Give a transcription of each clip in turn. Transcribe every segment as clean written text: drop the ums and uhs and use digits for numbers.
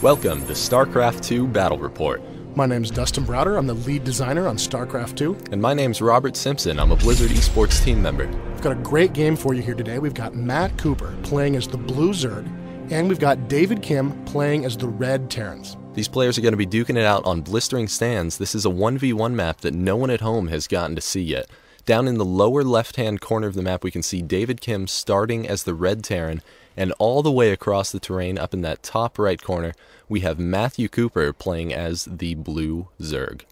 Welcome to StarCraft2 Battle Report. My name's Dustin Browder. I'm the lead designer on StarCraft2. And my name's Robert Simpson. I'm a Blizzard esports team member. We've got a great game for you here today. We've got Matt Cooper playing as the Blue Zerg, and we've got David Kim playing as the Red Terrans. These players are going to be duking it out on blistering stands. This is a 1v1 map that no one at home has gotten to see yet. Down in the lower left-hand corner of the map, we can see David Kim starting as the Red Terran, and all the way across the terrain up in that top right corner, we have Matthew Cooper playing as the Blue Zerg.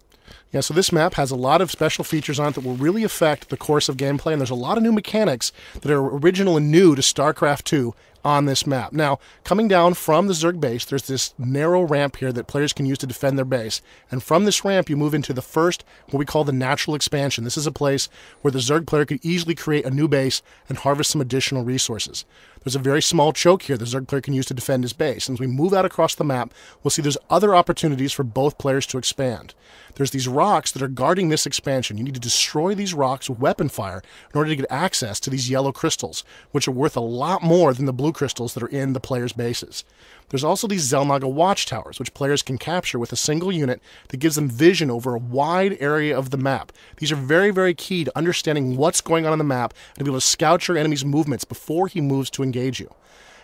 Yeah, so this map has a lot of special features on it that will really affect the course of gameplay, and there's a lot of new mechanics that are original and new to StarCraft 2 on this map. Now, coming down from the Zerg base, there's this narrow ramp here that players can use to defend their base. And from this ramp, you move into the first, what we call the natural expansion. This is a place where the Zerg player could easily create a new base and harvest some additional resources. There's a very small choke here the Zerg player can use to defend his base. And as we move out across the map, we'll see there's other opportunities for both players to expand. There's these rocks that are guarding this expansion. You need to destroy these rocks with weapon fire in order to get access to these yellow crystals, which are worth a lot more than the blue crystals that are in the players' bases. There's also these Xel'Naga watchtowers, which players can capture with a single unit that gives them vision over a wide area of the map. These are very, very key to understanding what's going on the map and to be able to scout your enemy's movements before he moves to engage you.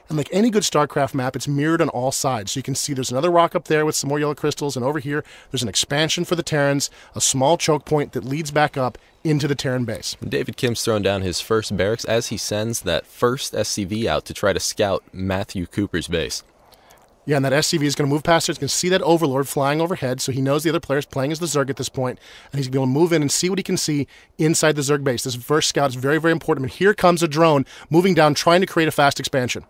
And like any good StarCraft map, it's mirrored on all sides. So you can see there's another rock up there with some more yellow crystals, and over here there's an expansion for the Terrans, a small choke point that leads back up into the Terran base. David Kim's throwing down his first barracks as he sends that first SCV out to try to scout Matthew Cooper's base. Yeah, and that SCV is going to move past there. It's going to see that Overlord flying overhead, so he knows the other player's playing as the Zerg at this point, and he's going to be able to move in and see what he can see inside the Zerg base. This first scout is very, very important. And here comes a drone moving down, trying to create a fast expansion.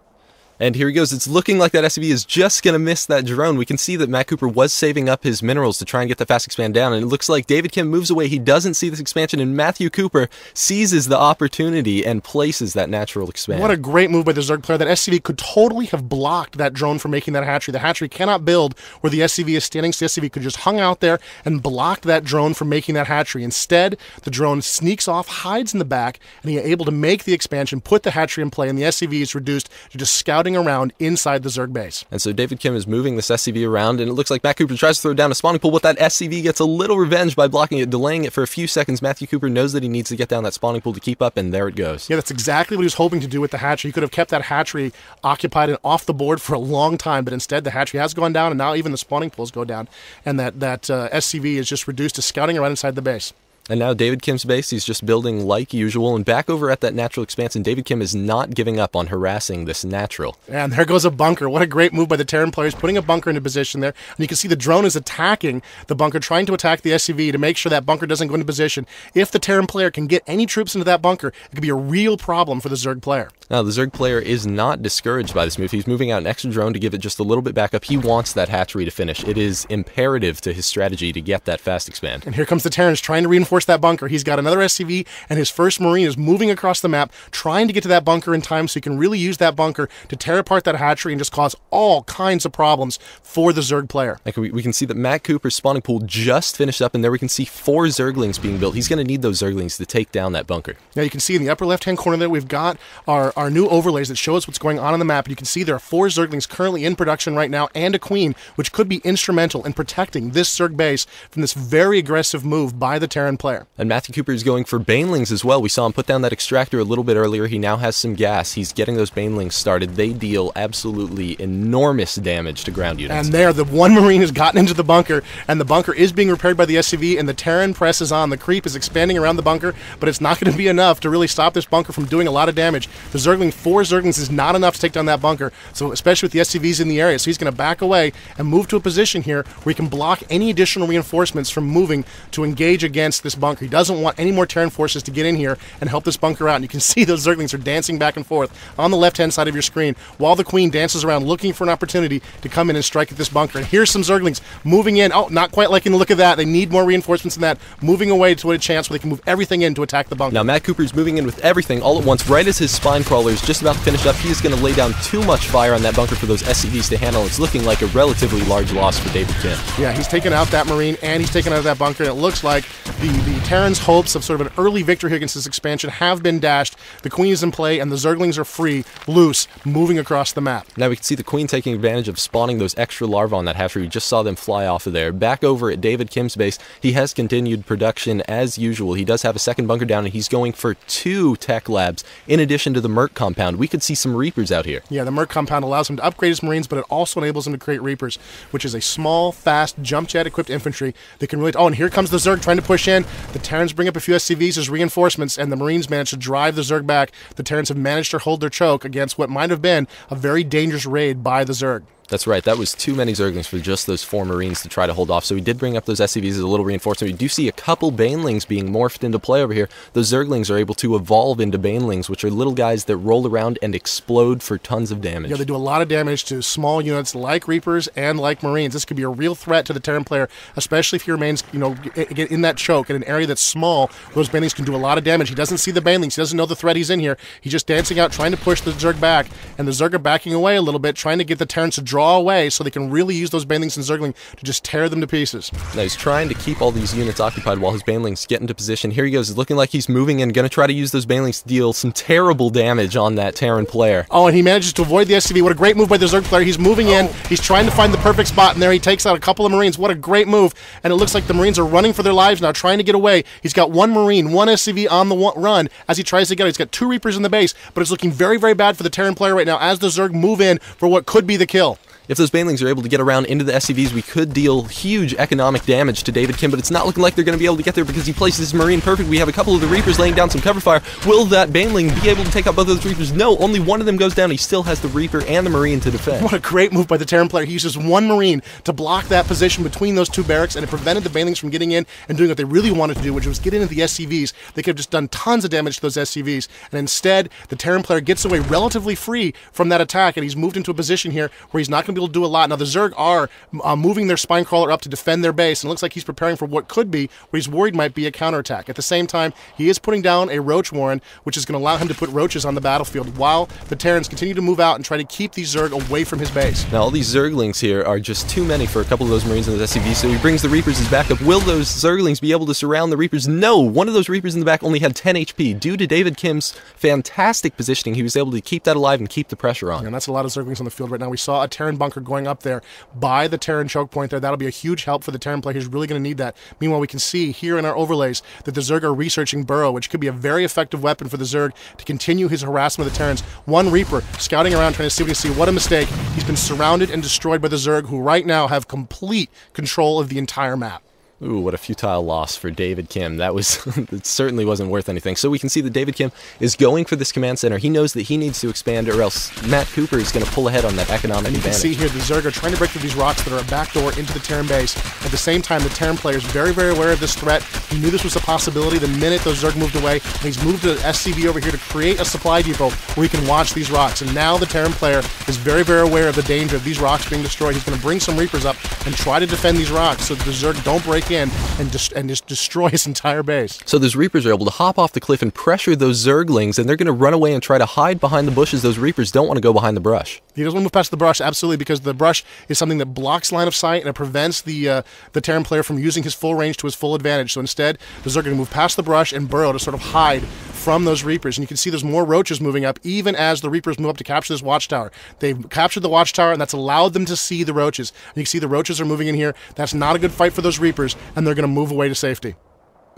And here he goes. It's looking like that SCV is just going to miss that drone. We can see that Matt Cooper was saving up his minerals to try and get the fast expand down, and it looks like David Kim moves away. He doesn't see this expansion, and Matthew Cooper seizes the opportunity and places that natural expand. What a great move by the Zerg player. That SCV could totally have blocked that drone from making that hatchery. The hatchery cannot build where the SCV is standing, so the SCV could just hung out there and blocked that drone from making that hatchery. Instead, the drone sneaks off, hides in the back, and he's able to make the expansion, put the hatchery in play, and the SCV is reduced to just scouting around inside the Zerg base. And so David Kim is moving this SCV around, and it looks like Matt Cooper tries to throw down a spawning pool, but that SCV gets a little revenge by blocking it, delaying it for a few seconds. Matthew Cooper knows that he needs to get down that spawning pool to keep up, and there it goes. Yeah, that's exactly what he was hoping to do with the hatchery. He could have kept that hatchery occupied and off the board for a long time, but instead the hatchery has gone down, and now even the spawning pools go down, and that SCV is just reduced to scouting around inside the base. And now David Kim's base, he's just building like usual. And back over at that natural expansion, David Kim is not giving up on harassing this natural. And there goes a bunker. What a great move by the Terran players, putting a bunker into position there. And you can see the drone is attacking the bunker, trying to attack the SCV to make sure that bunker doesn't go into position. If the Terran player can get any troops into that bunker, it could be a real problem for the Zerg player. Now, the Zerg player is not discouraged by this move. He's moving out an extra drone to give it just a little bit back up. He wants that hatchery to finish. It is imperative to his strategy to get that fast expand. And here comes the Terrans trying to reinforce that bunker. He's got another SCV, and his first Marine is moving across the map, trying to get to that bunker in time so he can really use that bunker to tear apart that hatchery and just cause all kinds of problems for the Zerg player. Like we can see that Matt Cooper's spawning pool just finished up, and there we can see 4 Zerglings being built. He's going to need those Zerglings to take down that bunker. Now you can see in the upper left-hand corner there, we've got our new overlays that show us what's going on the map. And you can see there are 4 Zerglings currently in production right now, and a Queen, which could be instrumental in protecting this Zerg base from this very aggressive move by the Terran player. And Matthew Cooper is going for Banelings as well. We saw him put down that extractor a little bit earlier. He now has some gas. He's getting those Banelings started. They deal absolutely enormous damage to ground units. And there, the one Marine has gotten into the bunker, and the bunker is being repaired by the SCV, and the Terran presses on. The creep is expanding around the bunker, but it's not going to be enough to really stop this bunker from doing a lot of damage. The Zergling, 4 Zerglings is not enough to take down that bunker, so especially with the SCVs in the area. So he's going to back away and move to a position here where he can block any additional reinforcements from moving to engage against this bunker. He doesn't want any more Terran forces to get in here and help this bunker out. And you can see those Zerglings are dancing back and forth on the left-hand side of your screen while the Queen dances around looking for an opportunity to come in and strike at this bunker. And here's some Zerglings moving in. Oh, not quite liking the look of that. They need more reinforcements than that. Moving away to a chance where they can move everything in to attack the bunker. Now Matt Cooper's moving in with everything all at once. Right as his spine crawler is just about to finish up, he's going to lay down too much fire on that bunker for those SCVs to handle. It's looking like a relatively large loss for David Kim. Yeah, he's taken out that Marine and he's taken out that bunker. And it looks like the Terran's hopes of sort of an early victory here against this expansion have been dashed. The Queen is in play, and the Zerglings are free, loose, moving across the map. Now we can see the Queen taking advantage of spawning those extra larvae on that hatchery. We just saw them fly off of there. Back over at David Kim's base, he has continued production as usual. He does have a second bunker down, and he's going for 2 tech labs in addition to the Merc compound. We could see some Reapers out here. Yeah, the Merc compound allows him to upgrade his Marines, but it also enables him to create Reapers, which is a small, fast, jump jet equipped infantry that can really... Oh, and here comes the Zerg trying to push in. The Terrans bring up a few SCVs as reinforcements, and the Marines manage to drive the Zerg back. The Terrans have managed to hold their choke against what might have been a very dangerous raid by the Zerg. That's right. That was too many Zerglings for just those 4 Marines to try to hold off. So we did bring up those SCVs as a little reinforcement. We do see a couple Banelings being morphed into play over here. Those Zerglings are able to evolve into Banelings, which are little guys that roll around and explode for tons of damage. Yeah, they do a lot of damage to small units like Reapers and like Marines. This could be a real threat to the Terran player, especially if he remains, in that choke in an area that's small. Those Banelings can do a lot of damage. He doesn't see the Banelings. He doesn't know the threat he's in here. He's just dancing out, trying to push the Zerg back, and the Zerg are backing away a little bit, trying to get the Terrans to draw away so they can really use those Banelings and Zergling to just tear them to pieces. Now he's trying to keep all these units occupied while his Banelings get into position. Here he goes. It's looking like he's moving in, going to try to use those Banelings to deal some terrible damage on that Terran player. Oh, and he manages to avoid the SCV. What a great move by the Zerg player. He's moving in. He's trying to find the perfect spot, and there he takes out a couple of Marines. What a great move. And it looks like the Marines are running for their lives now, trying to get away. He's got 1 Marine, 1 SCV on the run as he tries to get out. He's got 2 Reapers in the base, but it's looking very, very bad for the Terran player right now as the Zerg move in for what could be the kill. If those Banelings are able to get around into the SCVs, we could deal huge economic damage to David Kim, but it's not looking like they're going to be able to get there because he places his Marine perfect. We have a couple of the Reapers laying down some cover fire. Will that Baneling be able to take out both of those Reapers? No, only one of them goes down. He still has the Reaper and the Marine to defend. What a great move by the Terran player. He uses 1 Marine to block that position between those 2 barracks, and it prevented the Banelings from getting in and doing what they really wanted to do, which was get into the SCVs. They could have just done tons of damage to those SCVs, and instead, the Terran player gets away relatively free from that attack, and he's moved into a position here where he's not going to be able to do a lot. Now, the Zerg are moving their spine crawler up to defend their base, and it looks like he's preparing for what could be, what he's worried might be, a counterattack. At the same time, he is putting down a Roach Warren, which is going to allow him to put roaches on the battlefield, while the Terrans continue to move out and try to keep these Zerg away from his base. Now, all these Zerglings here are just too many for a couple of those Marines in the SCV, so he brings the Reapers as backup. Will those Zerglings be able to surround the Reapers? No! One of those Reapers in the back only had 10 HP. Due to David Kim's fantastic positioning, he was able to keep that alive and keep the pressure on. And that's a lot of Zerglings on the field right now. We saw a Terran bunker going up there by the Terran choke point there. That'll be a huge help for the Terran player. He's really going to need that. Meanwhile, we can see here in our overlays that the Zerg are researching Burrow, which could be a very effective weapon for the Zerg to continue his harassment of the Terrans. 1 Reaper scouting around trying to see what he can see. What a mistake. He's been surrounded and destroyed by the Zerg, who right now have complete control of the entire map. Ooh, what a futile loss for David Kim. That was, it certainly wasn't worth anything. So we can see that David Kim is going for this command center. He knows that he needs to expand, or else Matt Cooper is going to pull ahead on that economic advantage. And you can see here the Zerg are trying to break through these rocks that are a backdoor into the Terran base. At the same time, the Terran player is very, very aware of this threat. He knew this was a possibility the minute those Zerg moved away, and he's moved to SCV over here to create a supply depot where he can watch these rocks. And now the Terran player is very, very aware of the danger of these rocks being destroyed. He's going to bring some Reapers up and try to defend these rocks so that the Zerg don't break in and just destroy his entire base. So those Reapers are able to hop off the cliff and pressure those Zerglings, and they're going to run away and try to hide behind the bushes. Those Reapers don't want to go behind the brush. He doesn't want to move past the brush, absolutely, because the brush is something that blocks line of sight and it prevents the Terran player from using his full range to his full advantage. So instead, the Zerg are going to move past the brush and burrow to sort of hide from those Reapers. And you can see there's more roaches moving up, even as the Reapers move up to capture this watchtower. They've captured the watchtower, and that's allowed them to see the roaches. And you can see the roaches are moving in here. That's not a good fight for those Reapers, and they're going to move away to safety.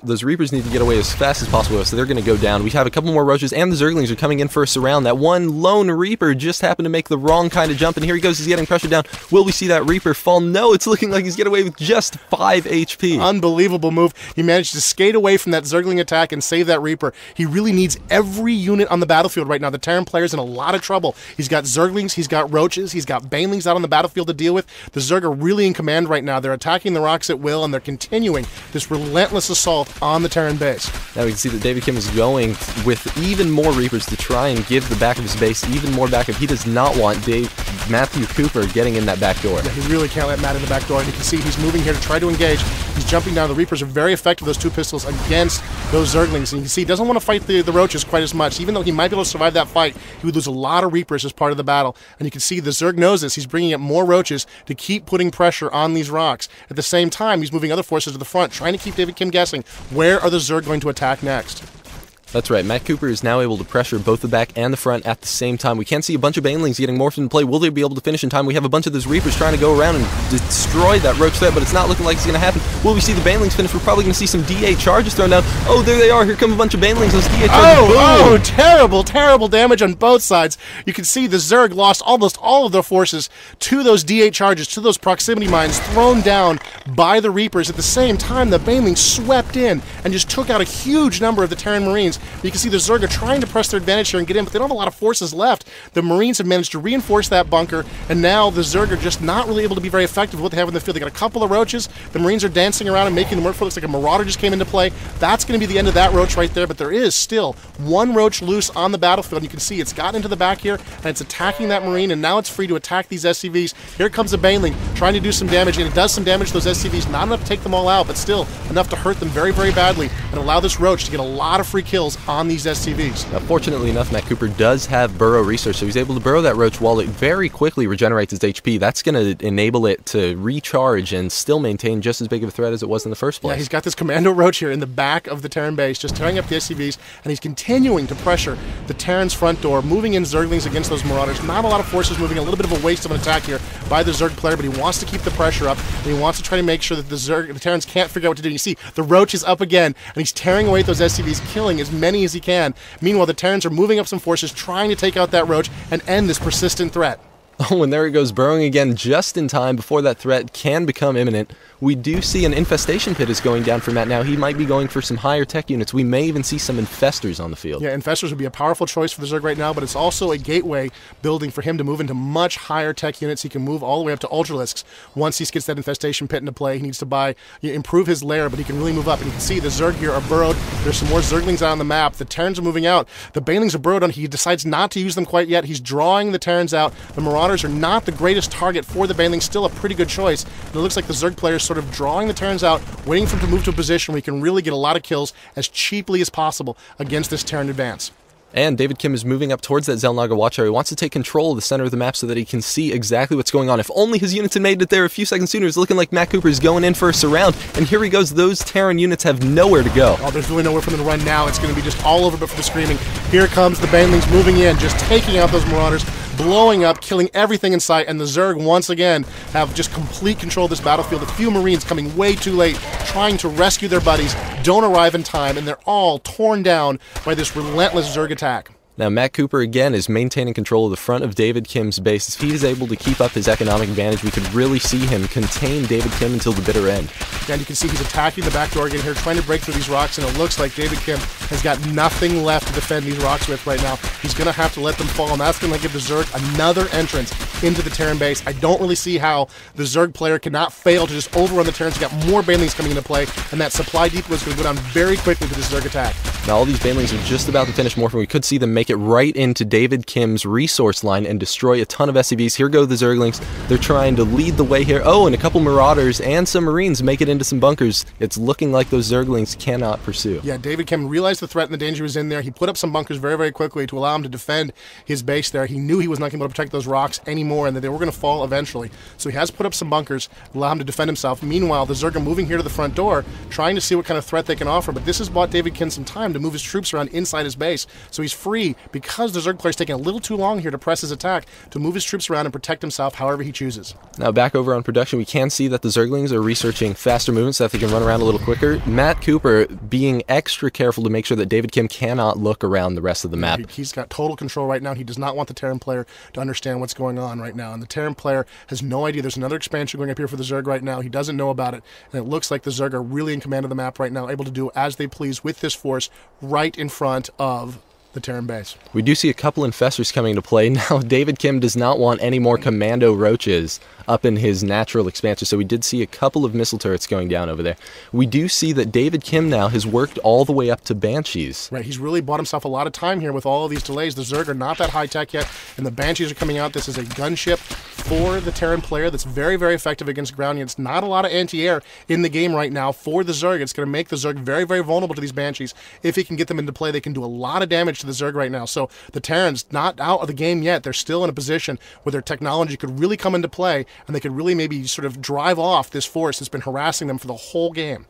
Those Reapers need to get away as fast as possible, so they're going to go down. We have a couple more roaches, and the Zerglings are coming in for a surround. That one lone Reaper just happened to make the wrong kind of jump, and here he goes. He's getting pressured down. Will we see that Reaper fall? No, it's looking like he's getting away with just 5 HP. Unbelievable move. He managed to skate away from that Zergling attack and save that Reaper. He really needs every unit on the battlefield right now. The Terran player's in a lot of trouble. He's got Zerglings, he's got roaches, he's got Banelings out on the battlefield to deal with. The Zerg are really in command right now. They're attacking the rocks at will, and they're continuing this relentless assault on the Terran base. Now we can see that David Kim is going with even more Reapers to try and give the back of his base even more backup. He does not want Matthew Cooper getting in that back door. Yeah, he really can't let Matt in the back door, and you can see he's moving here to try to engage. He's jumping down. The Reapers are very effective, those 2 pistols, against those Zerglings. And you can see he doesn't want to fight the Roaches quite as much. Even though he might be able to survive that fight, he would lose a lot of Reapers as part of the battle. And you can see the Zerg knows this. He's bringing up more Roaches to keep putting pressure on these rocks. At the same time, he's moving other forces to the front, trying to keep David Kim guessing, where are the Zerg going to attack next? That's right, Matt Cooper is now able to pressure both the back and the front at the same time. We can see a bunch of Banelings getting morphed into play. Will they be able to finish in time? We have a bunch of those Reapers trying to go around and destroy that Roach threat, but it's not looking like it's going to happen. Will we see the Banelings finish? We're probably going to see some D8 charges thrown down. Oh, there they are. Here come a bunch of Banelings. Those D8 charges. Oh, terrible, terrible damage on both sides. You can see the Zerg lost almost all of their forces to those D8 charges, to those proximity mines thrown down by the Reapers. At the same time, the Banelings swept in and just took out a huge number of the Terran Marines. You can see the Zerg are trying to press their advantage here and get in, but they don't have a lot of forces left. The Marines have managed to reinforce that bunker, and now the Zerg are just not really able to be very effective with what they have in the field. They got a couple of Roaches. The Marines are dancing around and making them work for it. Looks like a Marauder just came into play. That's going to be the end of that Roach right there, but there is still 1 Roach loose on the battlefield. And you can see it's gotten into the back here, and it's attacking that Marine, and now it's free to attack these SCVs. Here comes a Baneling trying to do some damage, and it does some damage to those SCVs. Not enough to take them all out, but still enough to hurt them very, very badly and allow this Roach to get a lot of free kills on these SCVs. Now, fortunately enough, Matt Cooper does have burrow research, so he's able to burrow that Roach while it very quickly regenerates its HP. That's going to enable it to recharge and still maintain just as big of a threat as it was in the first place. Yeah, he's got this Commando Roach here in the back of the Terran base, just tearing up the SCVs, and he's continuing to pressure the Terran's front door, moving in Zerglings against those Marauders. Not a lot of forces moving, a little bit of a waste of an attack here by the Zerg player, but he wants to keep the pressure up, and he wants to try to make sure that the Terrans can't figure out what to do. You see, the Roach is up again, and he's tearing away at those SCVs, killing as many as he can. Meanwhile, the Terrans are moving up some forces, trying to take out that Roach and end this persistent threat. Oh, and there it goes, burrowing again just in time before that threat can become imminent. We do see an infestation pit is going down for Matt now. He might be going for some higher tech units. We may even see some infestors on the field. Yeah, infestors would be a powerful choice for the Zerg right now, but it's also a gateway building for him to move into much higher tech units. He can move all the way up to Ultralisks. Once he gets that infestation pit into play, he needs to improve his lair, but he can really move up. And you can see the Zerg here are burrowed. There's some more Zerglings out on the map. The Terrans are moving out. The Banelings are burrowed on. He decides not to use them quite yet. He's drawing the Terrans out. The Marauders are not the greatest target for the Banelings. Still a pretty good choice. And it looks like the Zerg player is sort of drawing the Terrans out, waiting for him to move to a position where he can really get a lot of kills as cheaply as possible against this Terran advance. And David Kim is moving up towards that Zelnaga watch area. He wants to take control of the center of the map so that he can see exactly what's going on. If only his units had made it there a few seconds sooner. It's looking like Matt Cooper is going in for a surround. And here he goes. Those Terran units have nowhere to go. Oh, there's really nowhere for them to run now. It's going to be just all over but for the screaming. Here comes the Banelings moving in, just taking out those Marauders, blowing up, killing everything in sight, and the Zerg once again have just complete control of this battlefield. A few Marines coming way too late, trying to rescue their buddies, don't arrive in time, and they're all torn down by this relentless Zerg attack. Now, Matt Cooper, again, is maintaining control of the front of David Kim's base. If he is able to keep up his economic advantage, we could really see him contain David Kim until the bitter end. Yeah, and you can see he's attacking the back door again here, trying to break through these rocks, and it looks like David Kim has got nothing left to defend these rocks with right now. He's going to have to let them fall, and that's going to give the Zerg another entrance into the Terran base. I don't really see how the Zerg player cannot fail to just overrun the Terrans. He's got more Banelings coming into play, and that supply depot is going to go down very quickly with this Zerg attack. Now, all these Banelings are just about to finish morphing. We could see them make it right into David Kim's resource line and destroy a ton of SCVs. Here go the Zerglings. They're trying to lead the way here. Oh, and a couple Marauders and some Marines make it into some bunkers. It's looking like those Zerglings cannot pursue. Yeah, David Kim realized the threat and the danger was in there. He put up some bunkers very, very quickly to allow him to defend his base there. He knew he was not going to be able to protect those rocks anymore and that they were going to fall eventually. So he has put up some bunkers to allow him to defend himself. Meanwhile, the Zerg are moving here to the front door, trying to see what kind of threat they can offer. But this has bought David Kim some time to move his troops around inside his base. So he's free, because the Zerg player's taking a little too long here to press his attack, to move his troops around and protect himself however he chooses. Now, back over on production, we can see that the Zerglings are researching faster movements so that they can run around a little quicker. Matt Cooper being extra careful to make sure that David Kim cannot look around the rest of the map. He's got total control right now. He does not want the Terran player to understand what's going on right now. And the Terran player has no idea. There's another expansion going up here for the Zerg right now. He doesn't know about it. And it looks like the Zerg are really in command of the map right now, able to do as they please with this force right in front of the Terran base. We do see a couple infestors coming into play. Now, David Kim does not want any more commando roaches up in his natural expansion, so we did see a couple of missile turrets going down over there. We do see that David Kim now has worked all the way up to Banshees. Right, he's really bought himself a lot of time here with all of these delays. The Zerg are not that high-tech yet, and the Banshees are coming out. This is a gunship for the Terran player that's very, very effective against ground units. Not a lot of anti-air in the game right now for the Zerg. It's going to make the Zerg very, very vulnerable to these Banshees. If he can get them into play, they can do a lot of damage to the Zerg right now. So the Terrans not out of the game yet. They're still in a position where their technology could really come into play, and they could really maybe sort of drive off this force that's been harassing them for the whole game.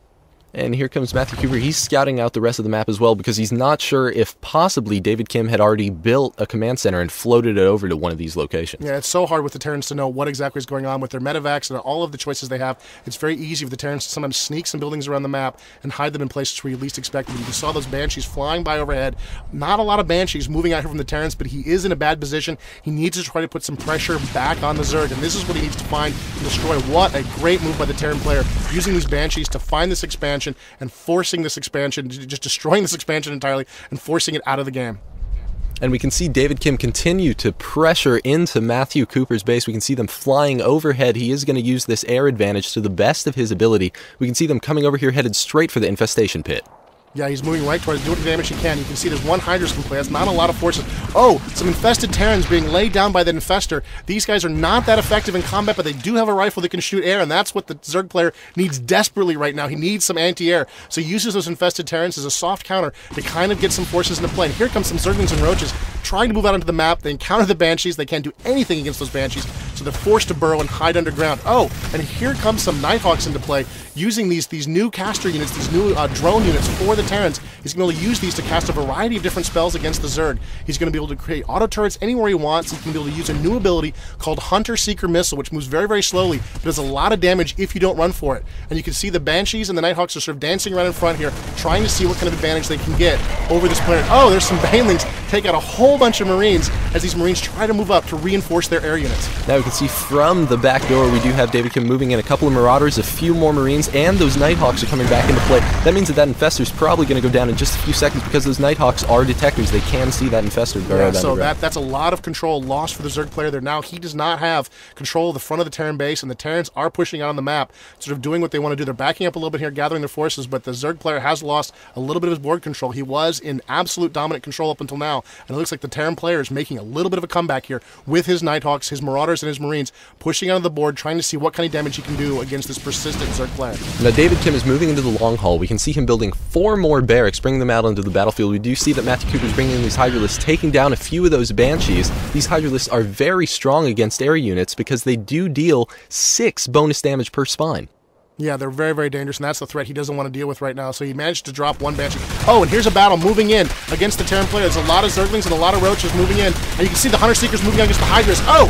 And here comes Matthew Cooper. He's scouting out the rest of the map as well because he's not sure if possibly David Kim had already built a command center and floated it over to one of these locations. Yeah, it's so hard with the Terrans to know what exactly is going on with their medevacs and all of the choices they have. It's very easy for the Terrans to sometimes sneak some buildings around the map and hide them in places where you least expect them. You saw those Banshees flying by overhead. Not a lot of Banshees moving out here from the Terrans, but he is in a bad position. He needs to try to put some pressure back on the Zerg, and this is what he needs to find and destroy. What a great move by the Terran player, using these Banshees to find this expansion and forcing this expansion, just destroying this expansion entirely and forcing it out of the game. And we can see David Kim continue to pressure into Matthew Cooper's base. We can see them flying overhead. He is going to use this air advantage to the best of his ability. We can see them coming over here headed straight for the infestation pit. Yeah, he's moving right towards doing the damage he can. You can see there's one Hydra's in play. That's not a lot of forces. Oh, some infested Terrans being laid down by the infestor. These guys are not that effective in combat, but they do have a rifle that can shoot air, and that's what the Zerg player needs desperately right now. He needs some anti-air. So he uses those infested Terrans as a soft counter to kind of get some forces into play. And here comes some Zerglings and Roaches trying to move out onto the map. They encounter the Banshees. They can't do anything against those Banshees, so they're forced to burrow and hide underground. Oh, and here comes some Nighthawks into play, using these new caster units, these new drone units for the Terrans. He's going to be able to use these to cast a variety of different spells against the Zerg. He's going to be able to create auto turrets anywhere he wants. He's going to be able to use a new ability called Hunter Seeker Missile, which moves very, very slowly, but does a lot of damage if you don't run for it. And you can see the Banshees and the Nighthawks are sort of dancing around in front here, trying to see what kind of advantage they can get over this planet. Oh, there's some Banelings take out a whole bunch of Marines as these Marines try to move up to reinforce their air units. Now we can see from the back door we do have David Kim moving in a couple of Marauders, a few more Marines, and those Nighthawks are coming back into play. That means that infestor is probably going to go down in just a few seconds because those Nighthawks are detectors. They can see that infestor burrow down so the ground. that's a lot of control lost for the Zerg player there. Now he does not have control of the front of the Terran base, and the Terrans are pushing out on the map, sort of doing what they want to do. They're backing up a little bit here, gathering their forces, but the Zerg player has lost a little bit of his board control. He was in absolute dominant control up until now, and it looks like the Terran player is making a little bit of a comeback here with his Nighthawks, his Marauders, and his Marines, pushing onto the board, trying to see what kind of damage he can do against this persistent Zerg player. Now David Kim is moving into the long haul. We can see him building 4 more barracks, bringing them out onto the battlefield. We do see that Matthew Cooper is bringing in these Hydralisks, taking down a few of those Banshees. These Hydralisks are very strong against air units because they do deal 6 bonus damage per spine. Yeah, they're very, very dangerous, and that's the threat he doesn't want to deal with right now. So he managed to drop one Banshee. Oh, and here's a battle moving in against the Terran player. There's a lot of Zerglings and a lot of Roaches moving in, and you can see the Hunter Seekers moving against the Hydras. Oh,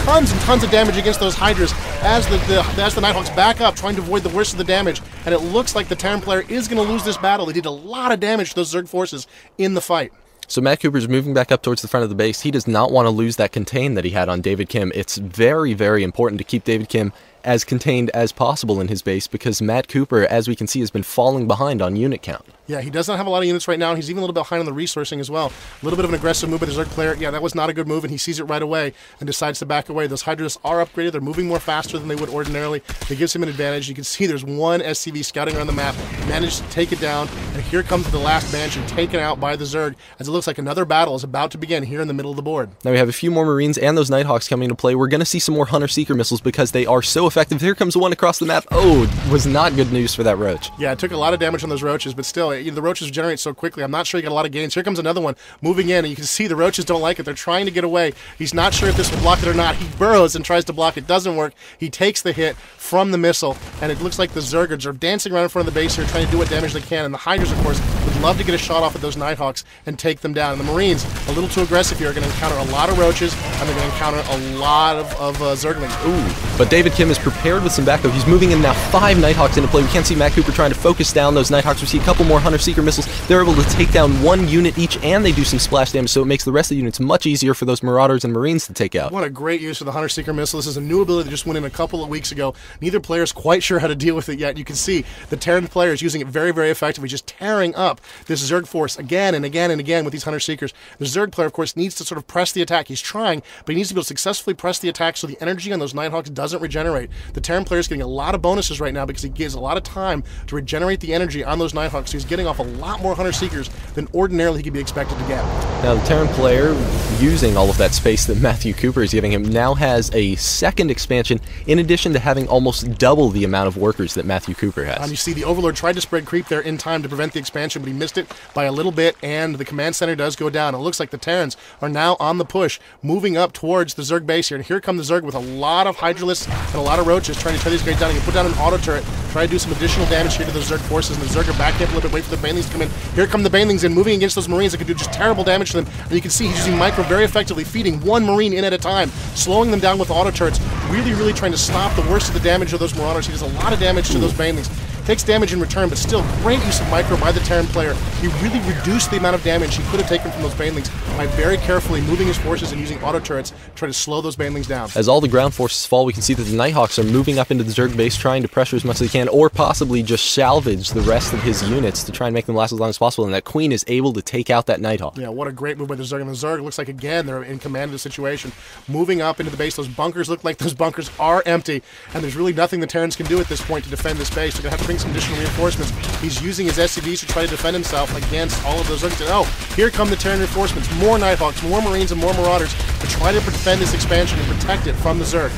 tons and tons of damage against those Hydras as the Nighthawks back up, trying to avoid the worst of the damage. And it looks like the Terran player is going to lose this battle. They did a lot of damage to those Zerg forces in the fight. So Matt Cooper's moving back up towards the front of the base. He does not want to lose that contain that he had on David Kim. It's very, very important to keep David Kim as contained as possible in his base because Matt Cooper, as we can see, has been falling behind on unit count. Yeah, he does not have a lot of units right now, and he's even a little bit behind on the resourcing as well. A little bit of an aggressive move by the Zerg player. Yeah, that was not a good move, and he sees it right away and decides to back away. Those Hydras are upgraded. They're moving more faster than they would ordinarily. It gives him an advantage. You can see there's one SCV scouting around the map, managed to take it down, and here comes the last Banshee taken out by the Zerg, as it looks like another battle is about to begin here in the middle of the board. Now we have a few more Marines and those Nighthawks coming into play. We're going to see some more Hunter Seeker missiles because they are so effective. Here comes one across the map. Oh, was not good news for that Roach. Yeah, it took a lot of damage on those Roaches, but still, the Roaches generate so quickly. I'm not sure he got a lot of gains. Here comes another one moving in, and you can see the Roaches don't like it. They're trying to get away. He's not sure if this will block it or not. He burrows and tries to block it. Doesn't work. He takes the hit from the missile, and it looks like the Zergers are dancing around in front of the base here, trying to do what damage they can, and the Hydras, of course, would love to get a shot off at those Nighthawks and take them down. And the Marines, a little too aggressive here, are going to encounter a lot of Roaches, and they're going to encounter a lot of Zerglings. Ooh, but David Kim is is prepared with some backup. He's moving in now 5 Nighthawks into play. We can't see Matt Cooper trying to focus down those Nighthawks. We see a couple more Hunter-Seeker missiles. They're able to take down 1 unit each, and they do some splash damage, so it makes the rest of the units much easier for those Marauders and Marines to take out. What a great use of the Hunter-Seeker missile. This is a new ability that just went in a couple of weeks ago. Neither player is quite sure how to deal with it yet. You can see the Terran player is using it very, very effectively, just tearing up this Zerg force again and again and again with these Hunter-Seekers. The Zerg player, of course, needs to sort of press the attack. He's trying, but he needs to be able to successfully press the attack so the energy on those Nighthawks doesn't regenerate. The Terran player is getting a lot of bonuses right now because he gives a lot of time to regenerate the energy on those Nighthawks. So he's getting off a lot more Hunter-Seekers than ordinarily he could be expected to get. Now, the Terran player, using all of that space that Matthew Cooper is giving him, now has a second expansion in addition to having almost double the amount of workers that Matthew Cooper has. And you see the Overlord tried to spread creep there in time to prevent the expansion, but he missed it by a little bit, and the command center does go down. It looks like the Terrans are now on the push, moving up towards the Zerg base here. And here come the Zerg with a lot of Hydralisks and a lot of Roaches trying to tear these guys down. You can put down an auto turret, try to do some additional damage here to the Zerg forces, and the Zerg are backing up a little bit, wait for the Banelings to come in. Here come the Banelings in, moving against those Marines that could do just terrible damage to them. And you can see he's using Micro very effectively, feeding 1 Marine in at a time, slowing them down with auto turrets, really trying to stop the worst of the damage of those Marauders. He does a lot of damage to those Banelings. Takes damage in return, but still great use of Micro by the Terran player. He really reduced the amount of damage he could have taken from those Banelings by very carefully moving his forces and using auto turrets to try to slow those Banelings down. As all the ground forces fall, we can see that the Nighthawks are moving up into the Zerg base, trying to pressure as much as they can, or possibly just salvage the rest of his units to try and make them last as long as possible, and that Queen is able to take out that Nighthawk. Yeah, what a great move by the Zerg. And the Zerg looks like, again, they're in command of the situation. Moving up into the base, those bunkers look like those bunkers are empty, and there's really nothing the Terrans can do at this point to defend this base. They're going to have to bring some additional reinforcements. He's using his SCVs to try to defend himself against all of those Zerg. Oh, here come the Terran reinforcements. More Nighthawks, more Marines, and more Marauders to try to defend this expansion and protect it from the Zerg.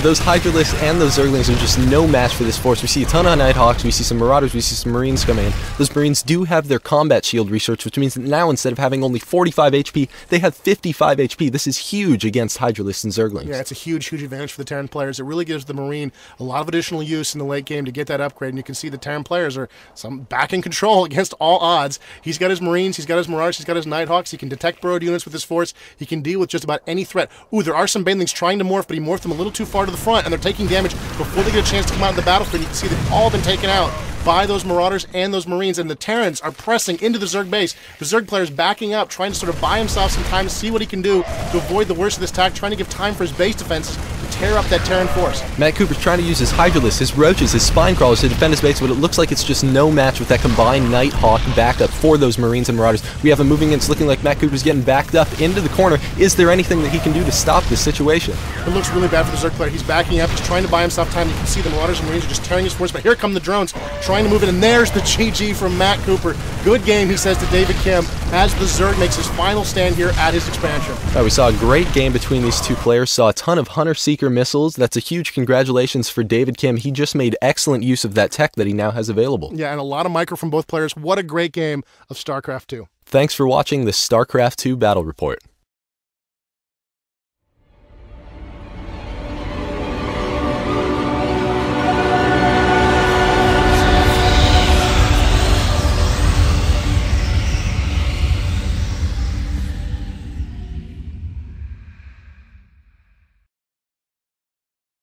Those Hydralisks and those Zerglings are just no match for this force. We see a ton of Nighthawks, we see some Marauders, we see some Marines come in. Those Marines do have their combat shield research, which means that now instead of having only 45 HP, they have 55 HP. This is huge against Hydralisks and Zerglings. Yeah, it's a huge advantage for the Terran players. It really gives the Marine a lot of additional use in the late game to get that upgrade, and you can see the Terran players are back in control against all odds. He's got his Marines, he's got his Marauders, he's got his Nighthawks. He can detect burrowed units with his force. He can deal with just about any threat. Ooh, there are some Banelings trying to morph, but he morphed them a little too far to the front, and they're taking damage before they get a chance to come out in the battlefield. You can see they've all been taken out by those Marauders and those Marines, and the Terrans are pressing into the Zerg base. The Zerg player's backing up, trying to sort of buy himself some time to see what he can do to avoid the worst of this attack, trying to give time for his base defenses to tear up that Terran force. Matt Cooper's trying to use his Hydralisks, his Roaches, his Spine Crawlers to defend his base, but it looks like it's just no match with that combined Nighthawk backup for those Marines and Marauders. We have him moving in. It's looking like Matt Cooper's getting backed up into the corner. Is there anything that he can do to stop this situation? It looks really bad for the Zerg player. He's backing up. He's trying to buy himself time. You can see the Marauders and Marines are just tearing his force, but here come the drones trying to move it, and there's the GG from Matt Cooper. Good game, he says to David Kim, as the Zerg makes his final stand here at his expansion. We saw a great game between these two players, saw a ton of Hunter-Seeker missiles. That's a huge congratulations for David Kim. He just made excellent use of that tech that he now has available. Yeah, and a lot of micro from both players. What a great game of StarCraft 2. Thanks for watching the StarCraft 2 Battle Report.